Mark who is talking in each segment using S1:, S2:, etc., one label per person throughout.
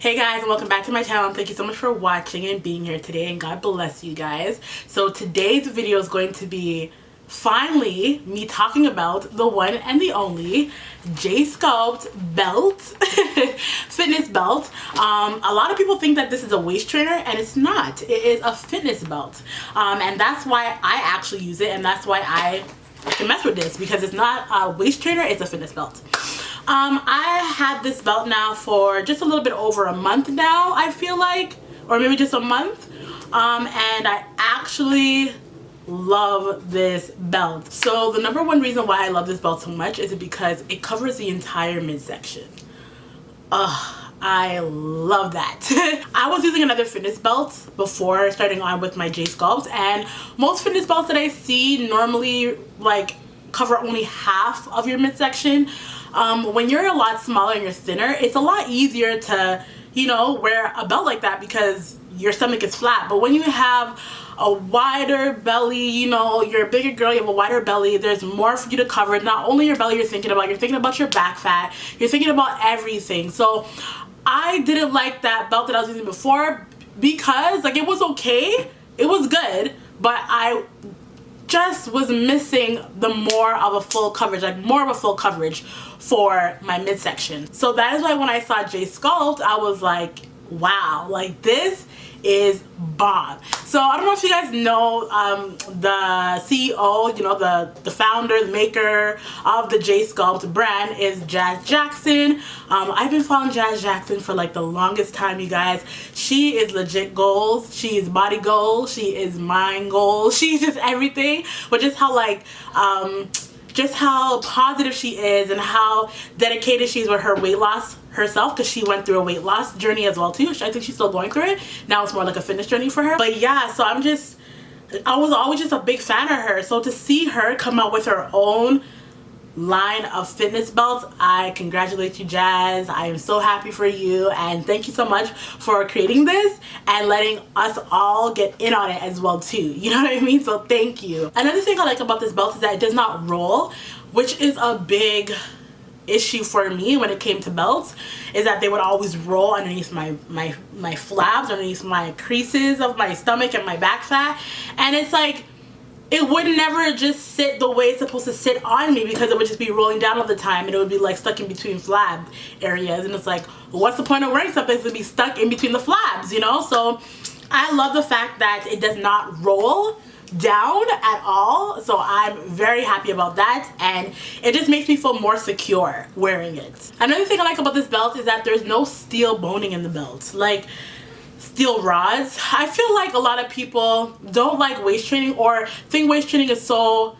S1: Hey guys, and welcome back to my channel. Thank you so much for watching and being here today, and God bless you guys. So today's video is going to be finally me talking about the one and the only J Sculpt belt, fitness belt. A lot of people think that this is a waist trainer, and it's not. It is a fitness belt, and that's why I actually use it, and that's why I can mess with this, because it's not a waist trainer, it's a fitness belt. I had this belt now for just a little bit over a month now, I feel like, or maybe just a month, and I actually love this belt. So the number one reason why I love this belt so much is because it covers the entire midsection. I love that. I was using another fitness belt before starting on with my J Sculpt, and most fitness belts that I see normally like cover only half of your midsection. When you're a lot smaller and you're thinner, it's a lot easier to, you know, wear a belt like that because your stomach is flat. But when you have a wider belly, you know, you're a bigger girl, you have a wider belly, there's more for you to cover. Not only your belly you're thinking about your back fat, you're thinking about everything. So I didn't like that belt that I was using before because, like, it was okay, it was good, but I just was missing the more of a full coverage, like more of a full coverage for my midsection. So that is why when I saw J Sculpt, I was like, wow, like this is bomb. So I don't know if you guys know the CEO, you know, the founder, the maker of the J Sculpt brand is Jazz Jackson. I've been following Jazz Jackson for like the longest time, you guys. She is legit goals. She is body goals. She is mind goals. She's just everything. But just how like just how positive she is and how dedicated she is with her weight loss herself, because she went through a weight loss journey as well too. I think she's still going through it. Now it's more like a fitness journey for her. But yeah, so I was always just a big fan of her. So to see her come out with her own line of fitness belts, I congratulate you, Jazz. I am so happy for you, and thank you so much for creating this and letting us all get in on it as well too. You know what I mean? So thank you. Another thing I like about this belt is that it does not roll, which is a big issue for me when it came to belts, is that they would always roll underneath my flabs, underneath my creases of my stomach and my back fat, and it's like it would never just sit the way it's supposed to sit on me, because it would just be rolling down all the time, and it would be like stuck in between flab areas, and it's like, what's the point of wearing something to be stuck in between the flabs, you know? So I love the fact that it does not roll down at all, so I'm very happy about that, and it just makes me feel more secure wearing it. Another thing I like about this belt is that there's no steel boning in the belt, like steel rods. I feel like a lot of people don't like waist training or think waist training is so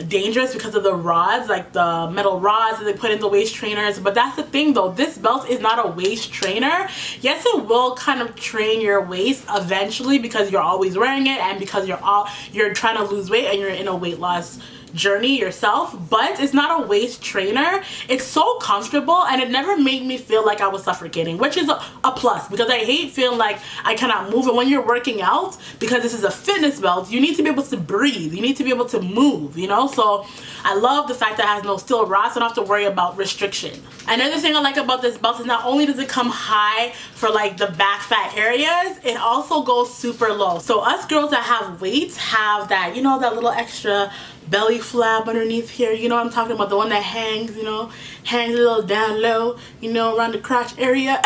S1: dangerous because of the rods, like the metal rods that they put in the waist trainers. But that's the thing though, this belt is not a waist trainer. Yes, it will kind of train your waist eventually because you're always wearing it and because you're trying to lose weight and you're in a weight loss journey yourself, but it's not a waist trainer. It's so comfortable, and it never made me feel like I was suffocating, which is a plus, because I hate feeling like I cannot move. And when you're working out, because this is a fitness belt, you need to be able to breathe, you need to be able to move, you know? So I love the fact that it has no steel rods, so I don't have to worry about restriction. Another thing I like about this belt is not only does it come high for like the back fat areas, it also goes super low. So us girls that have weights have that, you know, that little extra belly flab underneath here, you know what I'm talking about, the one that hangs, you know, hangs a little down low, you know, around the crotch area.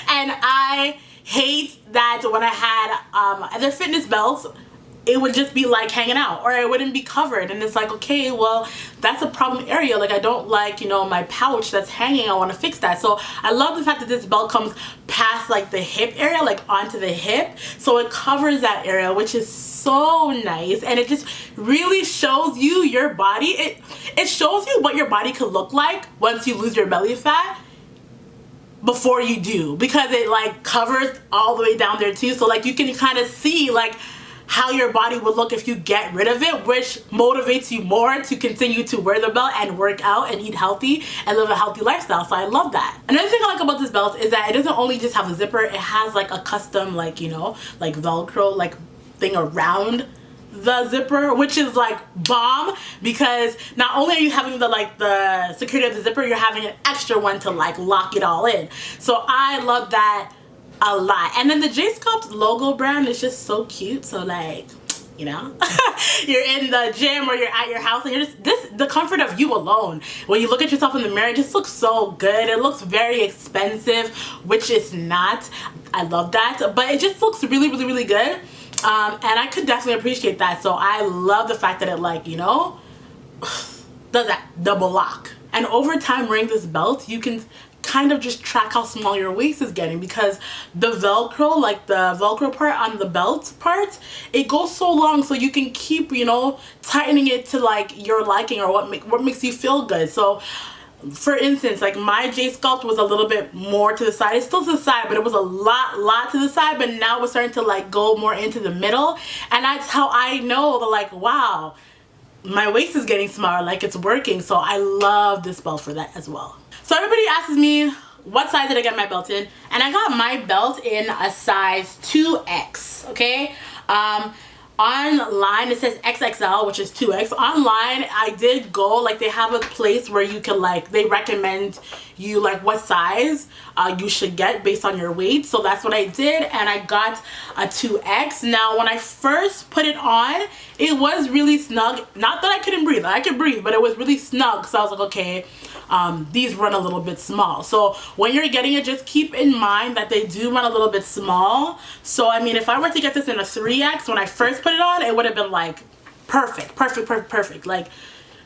S1: And I hate that when I had other fitness belts, it would just be like hanging out, or it wouldn't be covered, and it's like, okay, well, that's a problem area. Like, I don't like, you know, my pouch that's hanging, I want to fix that. So I love the fact that this belt comes past like the hip area, like onto the hip, so it covers that area, which is so nice, and it just really shows you your body. It shows you what your body could look like once you lose your belly fat before you do, because it like covers all the way down there too, so like you can kind of see like how your body would look if you get rid of it, which motivates you more to continue to wear the belt and work out and eat healthy and live a healthy lifestyle. So I love that. Another thing I like about this belt is that it doesn't only just have a zipper, it has like a custom, like, you know, like Velcro like thing around the zipper, which is like bomb, because not only are you having the security of the zipper, you're having an extra one to like lock it all in. So I love that a lot. And then the J Sculpt logo brand is just so cute. So like, you know, you're in the gym or you're at your house and you're just the comfort of you alone. When you look at yourself in the mirror, it just looks so good. It looks very expensive, which is not. I love that, but it just looks really, really, really good. And I could definitely appreciate that. So I love the fact that it, like, you know, does that double lock. And over time wearing this belt, you can kind of just track how small your waist is getting, because the Velcro, like the Velcro part on the belt part, it goes so long, so you can keep, you know, tightening it to like your liking or what makes you feel good. So for instance, like my J Sculpt was a little bit more to the side. It's still to the side, but it was a lot to the side, but now we're starting to like go more into the middle, and that's how I know that, like, wow, my waist is getting smaller, like it's working. So I love this belt for that as well. So everybody asks me what size did I get my belt in, and I got my belt in a size 2X, okay? Online it says XXL, which is 2X. Online I did go, like, they have a place where you can, like, they recommend you like what size you should get based on your weight. So that's what I did, and I got a 2X. Now when I first put it on, it was really snug. Not that I couldn't breathe, I could breathe, but it was really snug. So I was like, okay, these run a little bit small. So when you're getting it, just keep in mind that they do run a little bit small. So I mean, if I were to get this in a 3X when I first put it on, it would have been like perfect, like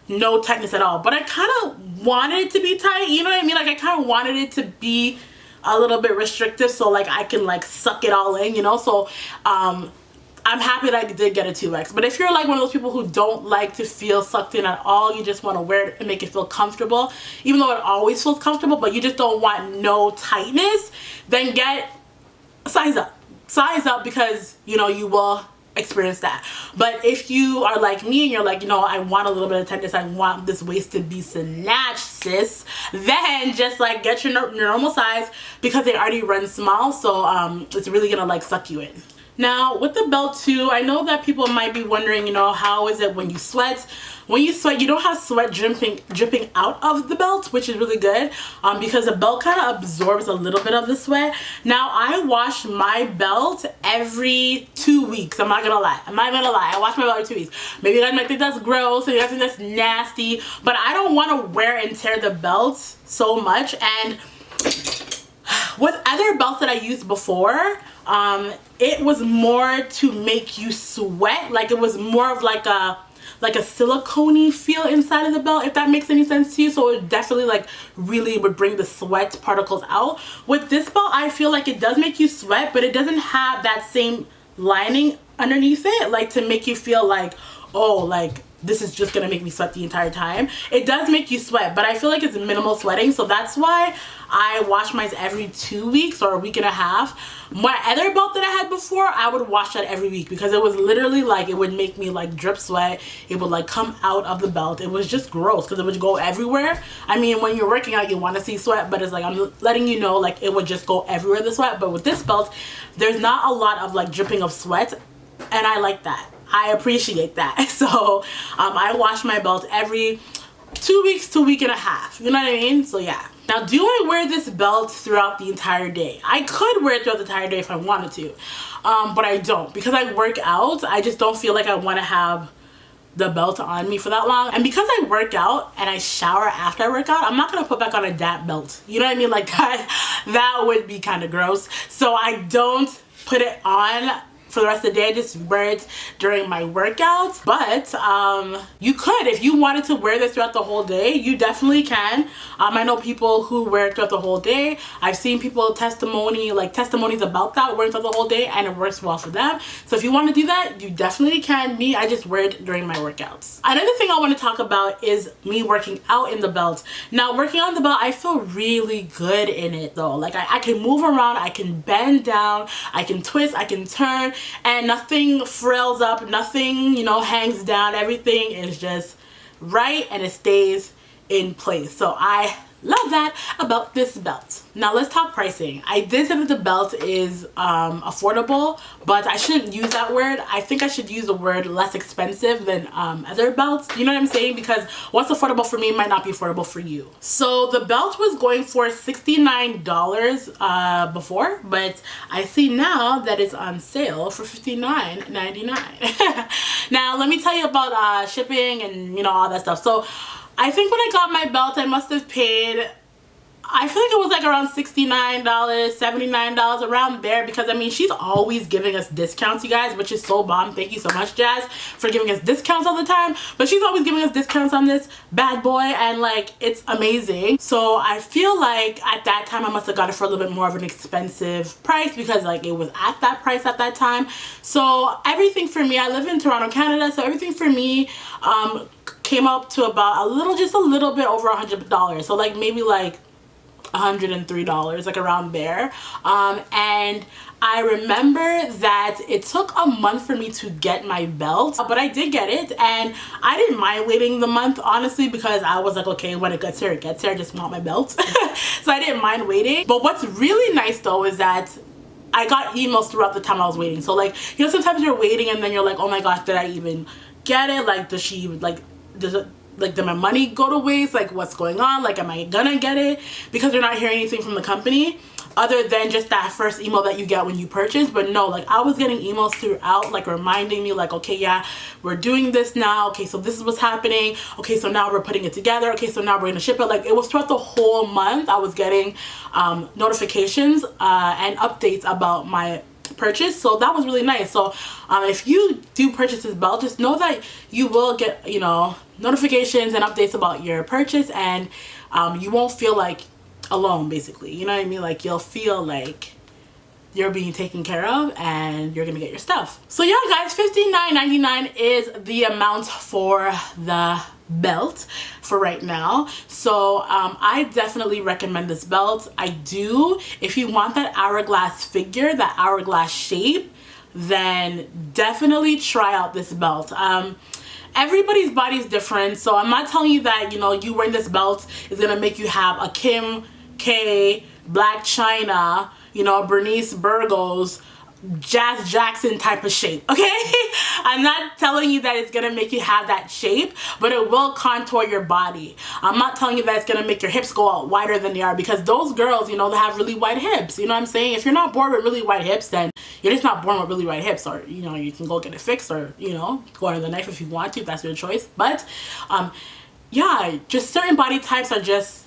S1: no tightness at all. But I kind of wanted it to be tight, you know what I mean? Like I kind of wanted it to be a little bit restrictive, so like I can like suck it all in, you know? So I'm happy that I did get a 2X. But if you're like one of those people who don't like to feel sucked in at all, you just want to wear it and make it feel comfortable, even though it always feels comfortable, but you just don't want no tightness, then get size up, because you know you will experience that. But if you are like me and you're like, you know, I want a little bit of tightness, I want this waist to be snatched, sis, then just like get your normal size, because they already run small. So it's really gonna like suck you in. Now with the belt too, I know that people might be wondering, you know, how is it when you sweat? When you sweat, you don't have sweat dripping out of the belt, which is really good, because the belt kind of absorbs a little bit of the sweat. Now I wash my belt every 2 weeks. I'm not gonna lie. I wash my belt every 2 weeks. Maybe you guys might think that's gross, maybe you guys think that's nasty, but I don't want to wear and tear the belt so much. And with other belts that I used before, it was more to make you sweat. Like it was more of like a silicone-y feel inside of the belt, if that makes any sense to you. So it definitely like really would bring the sweat particles out. With this belt, I feel like it does make you sweat, but it doesn't have that same lining underneath it, like to make you feel like, oh, like this is just gonna make me sweat the entire time. It does make you sweat, but I feel like it's minimal sweating, so that's why I wash mine every 2 weeks or a week and a half. My other belt that I had before, I would wash that every week, because it was literally like, it would make me like drip sweat. It would like come out of the belt. It was just gross because it would go everywhere. I mean, when you're working out, you want to see sweat, but it's like, I'm letting you know, like it would just go everywhere, the sweat. But with this belt, there's not a lot of like dripping of sweat, and I like that. I appreciate that. So I wash my belt every 2 weeks to a week and a half. You know what I mean? So yeah. Now, do I wear this belt throughout the entire day? I could wear it throughout the entire day if I wanted to, but I don't, because I work out. I just don't feel like I want to have the belt on me for that long. And because I work out and I shower after I work out, I'm not gonna put back on a DAP belt. You know what I mean? Like that would be kind of gross. So I don't put it on for the rest of the day. I just wear it during my workouts. But you could, if you wanted to wear this throughout the whole day, you definitely can. I know people who wear it throughout the whole day. I've seen people testimonies about that, wearing it throughout the whole day, and it works well for them. So if you want to do that, you definitely can. Me, I just wear it during my workouts. Another thing I want to talk about is me working out in the belt. Now, working out in the belt, I feel really good in it though. Like I can move around, I can bend down, I can twist, I can turn, and nothing frills up, nothing, you know, hangs down. Everything is just right and it stays in place. So I Love that about this belt. Now let's talk pricing. I did say that the belt is affordable, but I shouldn't use that word. I think I should use the word less expensive than other belts. You know what I'm saying? Because what's affordable for me might not be affordable for you. So the belt was going for $69 before, but I see now that it's on sale for $59.99. Now let me tell you about shipping and, you know, all that stuff. So I think when I got my belt, I must have paid, I feel like it was like around $69, $79, around there, because I mean, she's always giving us discounts, you guys, which is so bomb. Thank you so much, Jazz, for giving us discounts all the time. But she's always giving us discounts on this bad boy, and like, it's amazing. So I feel like at that time I must have got it for a little bit more of an expensive price, because like it was at that price at that time. So everything for me, I live in Toronto, Canada, so everything for me came up to about just a little bit over $100. So like maybe like $103, like around there. And I remember that it took a month for me to get my belt, but I did get it, and I didn't mind waiting the month, honestly, because I was like, okay, when it gets here, it gets here. I just want my belt. So I didn't mind waiting. But what's really nice though is that I got emails throughout the time I was waiting. So like, you know, sometimes you're waiting and then you're like, oh my gosh, did I even get it? Like, does she like, does it, like, did my money go to waste? Like, what's going on? Like, am I gonna get it? Because you're not hearing anything from the company other than just that first email that you get when you purchase. But no, like, I was getting emails throughout, like, reminding me, like, okay, yeah, we're doing this now. Okay, so this is what's happening. Okay, so now we're putting it together. Okay, so now we're gonna ship it. Like, it was throughout the whole month I was getting notifications and updates about my purchase. So that was really nice. So if you do purchase this belt, just know that you will get, you know, notifications and updates about your purchase, and you won't feel like alone, basically. You know what I mean? Like, you'll feel like you're being taken care of and you're gonna get your stuff. So yeah, guys, $59.99 is the amount for the belt for right now. So I definitely recommend this belt. I do. If you want that hourglass figure, that hourglass shape, then definitely try out this belt. Everybody's body is different, so I'm not telling you that, you know, you wearing this belt is gonna make you have a Kim K, Black China, you know, Bernice Burgos, Jazz Jackson type of shape, okay? I'm not telling you that it's gonna make you have that shape, but it will contour your body. I'm not telling you that it's gonna make your hips go out wider than they are, because those girls, you know, they have really wide hips. You know what I'm saying? If you're not born with really wide hips, then you're just not born with really wide hips, or, you know, you can go get it fixed, or, you know, go under the knife if you want to, if that's your choice. But yeah, just certain body types are just,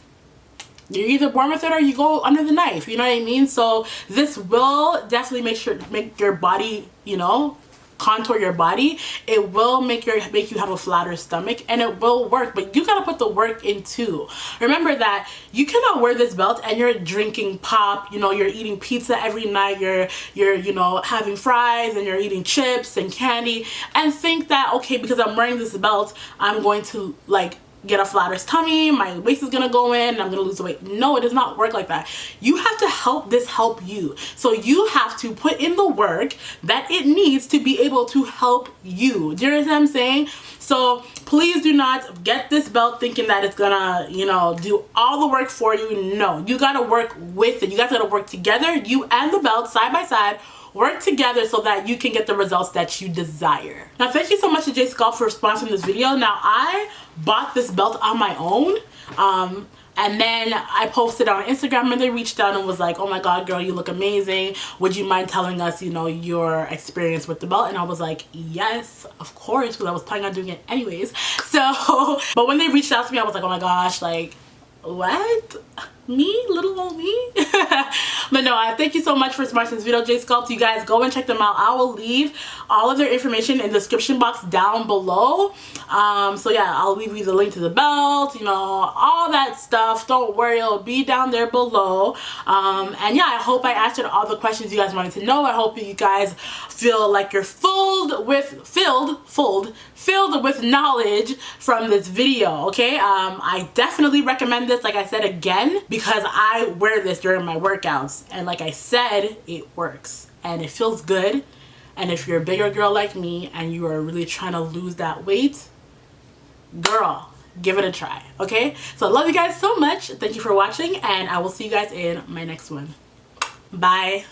S1: you're either born with it or you go under the knife, you know what I mean? So this will definitely make your body, you know, contour your body. It will make you have a flatter stomach, and it will work, but you gotta put the work in too. Remember that you cannot wear this belt and you're drinking pop, you know, you're eating pizza every night, you're you know, having fries, and you're eating chips and candy, and think that, okay, because I'm wearing this belt, I'm going to like get a flatter tummy, my waist is gonna go in, and I'm gonna lose weight. No, it does not work like that. You have to help this help you. So you have to put in the work that it needs to be able to help you. Do you understand what I'm saying? So please do not get this belt thinking that it's gonna, you know, do all the work for you. No, you gotta work with it. You guys gotta work together, you and the belt, side by side. Work together so that you can get the results that you desire. Now, thank you so much to J Sculpt for sponsoring this video. Now, I bought this belt on my own, and then I posted on Instagram, and they reached out and was like, oh my god, girl, you look amazing. Would you mind telling us, you know, your experience with the belt? And I was like, yes, of course, because I was planning on doing it anyways. So, but when they reached out to me, I was like, oh my gosh, like, what? Me? Little old me? But no, I thank you so much for sponsoring this video, J Sculpt. You guys go and check them out. I will leave all of their information in the description box down below. So yeah, I'll leave you the link to the belt, you know, all that stuff. Don't worry, it'll be down there below. And yeah, I hope I answered all the questions you guys wanted to know. I hope you guys feel like you're filled with knowledge from this video, okay? I definitely recommend this, like I said again, because I wear this during my workouts, and like I said, it works and it feels good. And if you're a bigger girl like me and you are really trying to lose that weight, girl, give it a try. Okay, so I love you guys so much. Thank you for watching, and I will see you guys in my next one. Bye.